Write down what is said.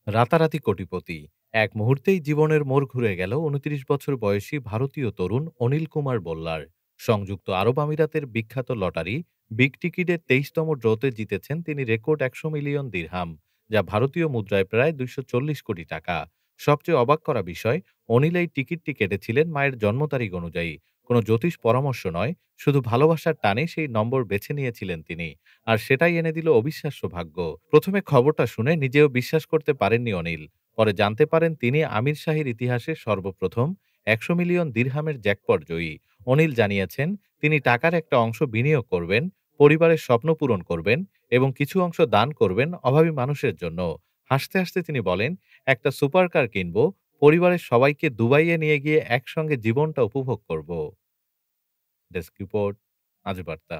রাতারাতি কোটিপতি। এক মুহূর্তেই জীবনের মোড় ঘুরে গেল ২৯ বছর বয়সী ভারতীয় তরুণ অনিল কুমার বল্লার। সংযুক্ত আরব আমিরাতের বিখ্যাত লটারি বিগ টিকিটের ২৩তম ড্রতে জিতেছেন তিনি রেকর্ড ১০০ মিলিয়ন দিরহাম, যা ভারতীয় মুদ্রায় প্রায় ২৪০ কোটি টাকা। সবচেয়ে অবাক করা বিষয়, অনিল এই টিকিটটি কেটেছিলেন মায়ের জন্ম তারিখ অনুযায়ী। কোনো জ্যোতিষ পরামর্শ নয়, শুধু ভালোবাসার টানে সেই নম্বর বেছে নিয়েছিলেন তিনি। আর সেটাই এনে দিল অবিশ্বাস্য ভাগ্য। প্রথমে খবরটা শুনে নিজেও বিশ্বাস করতে পারেননি অনিল। পরে জানতে পারেন তিনি আমির শাহীর ইতিহাসে সর্বপ্রথম ১০০ মিলিয়ন দিরহামের জ্যাকপট জয়ী। অনিল জানিয়েছেন তিনি টাকার একটা অংশ বিনিয়োগ করবেন, পরিবারের স্বপ্ন পূরণ করবেন এবং কিছু অংশ দান করবেন অভাবী মানুষের জন্য। হাসতে হাসতে তিনি বলেন, একটা সুপার কার কিনবো, পরিবারের সবাইকে দুবাইয়ে নিয়ে গিয়ে একসঙ্গে জীবনটা উপভোগ করব। ডেস্ক রিপোর্ট, আজ বার্তা।